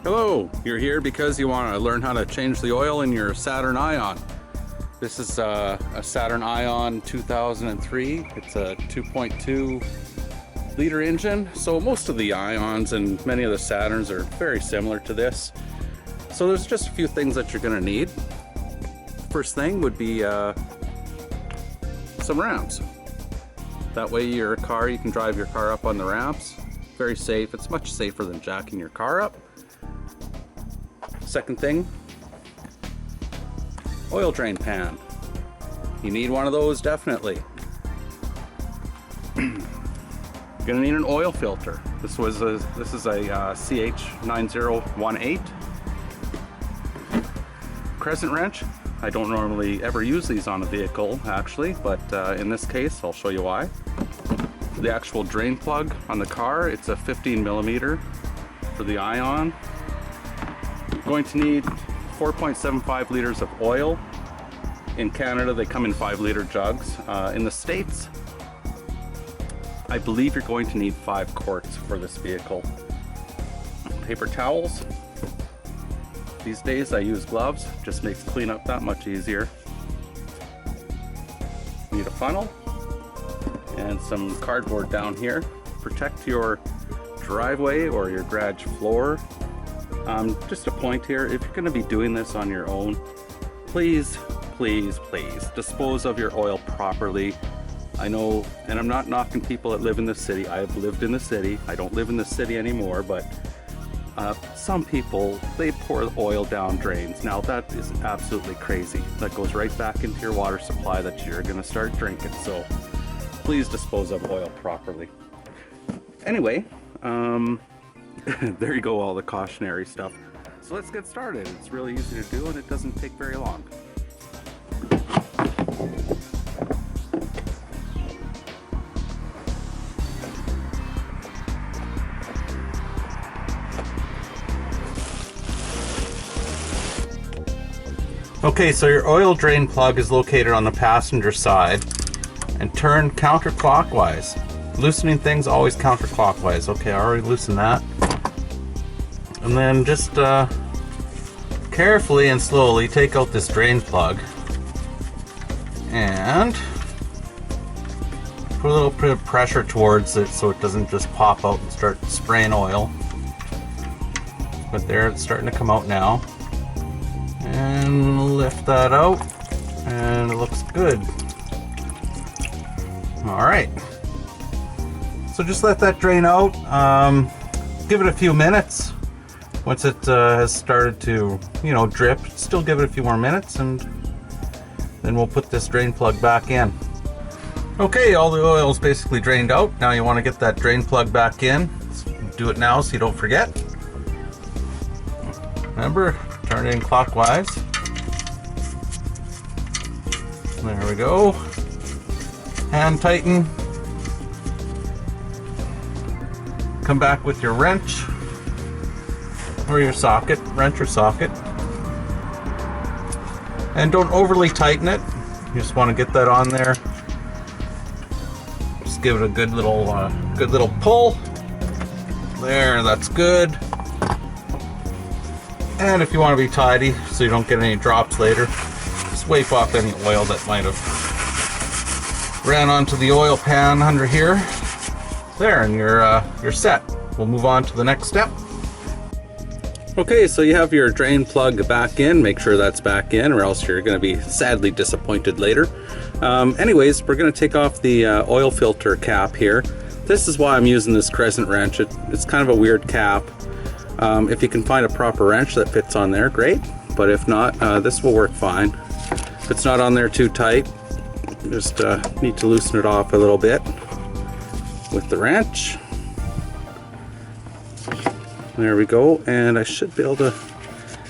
Hello, you're here because you want to learn how to change the oil in your Saturn Ion. This is a Saturn Ion 2003. It's a 2.2 liter engine. So most of the Ions and many of the Saturns are very similar to this. So there's just a few things that you're going to need. First thing would be some ramps. That way you can drive your car up on the ramps. Very safe. It's much safer than jacking your car up. Second thing, oil drain pan. You need one of those, definitely. You're gonna need an oil filter. This is a CH9018 crescent wrench. I don't normally ever use these on a vehicle, actually, but in this case, I'll show you why. The actual drain plug on the car, it's a 15 millimeter for the Ion. Going to need 4.75 liters of oil. In Canada, they come in 5-liter jugs. In the States, I believe you're going to need 5 quarts for this vehicle. Paper towels. These days I use gloves, just makes cleanup that much easier. You need a funnel and some cardboard down here. Protect your driveway or your garage floor. Just a point here, if you're going to be doing this on your own, please dispose of your oil properly. I know, and I'm not knocking people that live in the city. I have lived in the city. I don't live in the city anymore, but some people, they pour oil down drains. Now that is absolutely crazy. That goes right back into your water supply that you're going to start drinking. So please dispose of oil properly. Anyway, there you go, all the cautionary stuff. So let's get started. It's really easy to do and it doesn't take very long. Okay, so your oil drain plug is located on the passenger side and turn counterclockwise. Loosening things always counterclockwise. Okay, I already loosened that. And then just carefully and slowly take out this drain plug and put a little bit of pressure towards it so it doesn't just pop out and start spraying oil. But there, it's starting to come out now. And lift that out and it looks good. Alright. So just let that drain out. Give it a few minutes. Once it has started to, drip, still give it a few more minutes and then we'll put this drain plug back in. Okay, all the oil is basically drained out. Now you want to get that drain plug back in. Do it now so you don't forget. Remember, turn it in clockwise. There we go. Hand tighten. Come back with your wrench or your socket, wrench or socket. And don't overly tighten it. You just want to get that on there. Just give it a good little pull. There, that's good. And if you want to be tidy so you don't get any drops later, just wipe off any oil that might have ran onto the oil pan under here. There, and you're set. We'll move on to the next step. Okay, so you have your drain plug back in. Make sure that's back in or else you're going to be sadly disappointed later. Anyways, we're going to take off the oil filter cap here. This is why I'm using this crescent wrench. It's kind of a weird cap. If you can find a proper wrench that fits on there, great. But if not, this will work fine. If it's not on there too tight, just need to loosen it off a little bit with the wrench. There we go, and I should be able to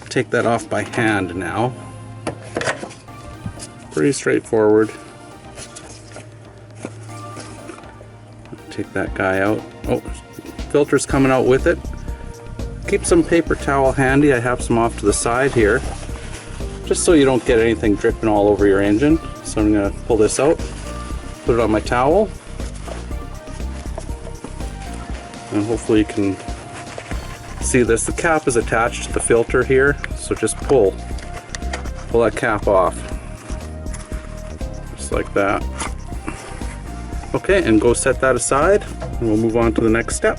take that off by hand now. Pretty straightforward. Take that guy out. Oh, filter's coming out with it. Keep some paper towel handy. I have some off to the side here, just so you don't get anything dripping all over your engine. So I'm going to pull this out, put it on my towel, and hopefully you can see this, the cap is attached to the filter here, so just pull that cap off, just like that. Okay, and go set that aside, and we'll move on to the next step.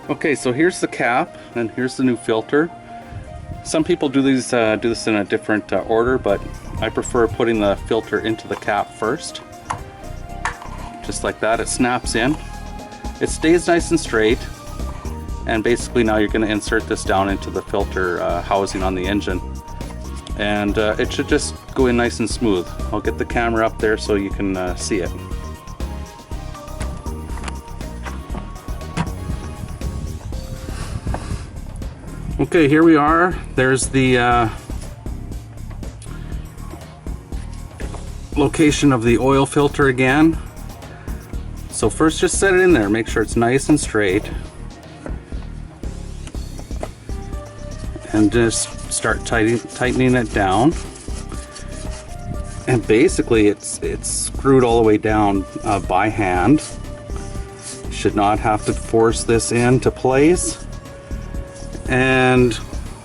Okay, so here's the cap, and here's the new filter. Some people do this in a different order, but I prefer putting the filter into the cap first. Just like that, it snaps in. It stays nice and straight, and basically now you're going to insert this down into the filter housing on the engine, and it should just go in nice and smooth. I'll get the camera up there so you can see it. Okay, here we are. There's the location of the oil filter again. So first just set it in there, make sure it's nice and straight. And just start tightening it down. And basically it's screwed all the way down by hand. Should not have to force this into place. And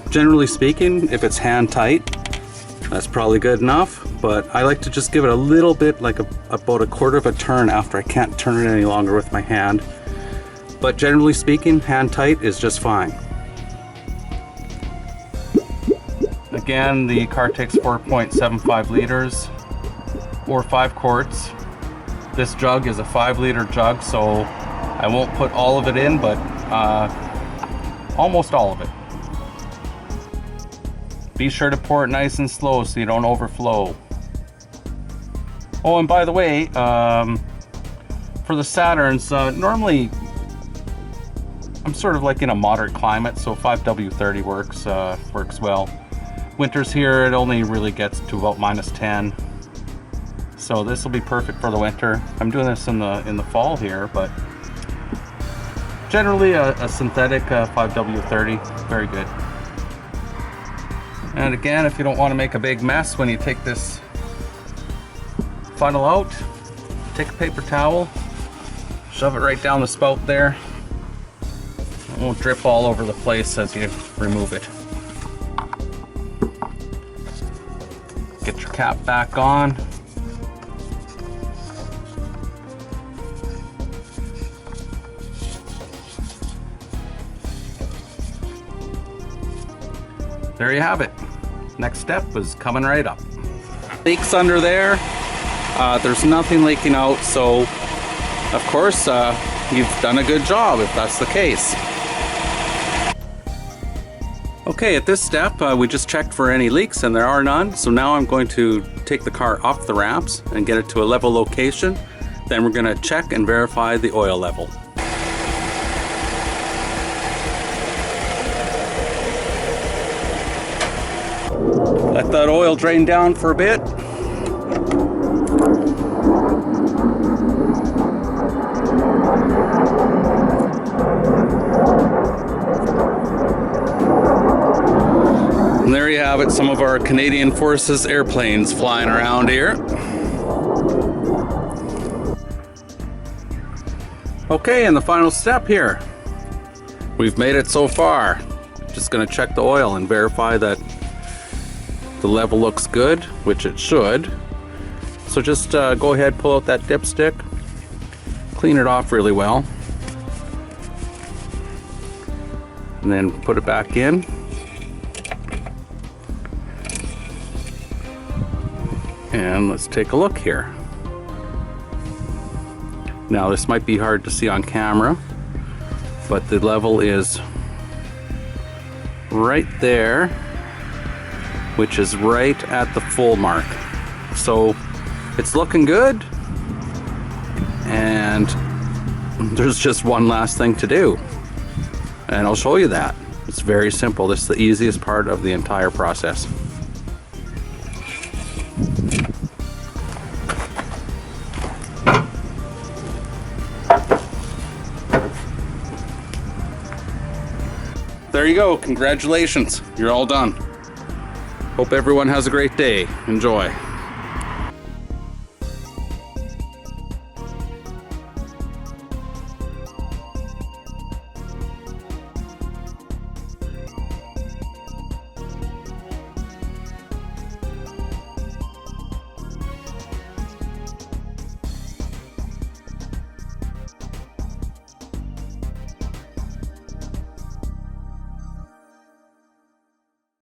generally speaking, if it's hand tight, that's probably good enough, but I like to just give it a little bit, like about a quarter of a turn after I can't turn it any longer with my hand. But generally speaking, hand tight is just fine. Again, the car takes 4.75 liters or 5 quarts. This jug is a 5-liter jug, so I won't put all of it in, but almost all of it. Be sure to pour it nice and slow so you don't overflow. Oh, and by the way, for the Saturns, normally I'm sort of like in a moderate climate, so 5W30 works well. Winters here, it only really gets to about -10, so this will be perfect for the winter. I'm doing this in the fall here, but generally a synthetic 5W30, very good. And again, if you don't want to make a big mess when you take this funnel out, take a paper towel, shove it right down the spout there. It won't drip all over the place as you remove it. Get your cap back on. There you have it. Next step was coming right up. Leaks under there. There's nothing leaking out, so of course you've done a good job if that's the case. Okay, at this step we just checked for any leaks and there are none, so now I'm going to take the car off the ramps and get it to a level location. Then we're going to check and verify the oil level. Let that oil drain down for a bit. And there you have it, some of our Canadian Forces airplanes flying around here. Okay, and the final step here. We've made it so far. Just going to check the oil and verify that the level looks good, which it should. So just go ahead, pull out that dipstick, clean it off really well, and then put it back in. And let's take a look here. Now this might be hard to see on camera, but the level is right there, which is right at the full mark. So it's looking good, and there's just one last thing to do, and I'll show you that. It's very simple. This is the easiest part of the entire process. There you go. Congratulations. You're all done. Hope everyone has a great day. Enjoy.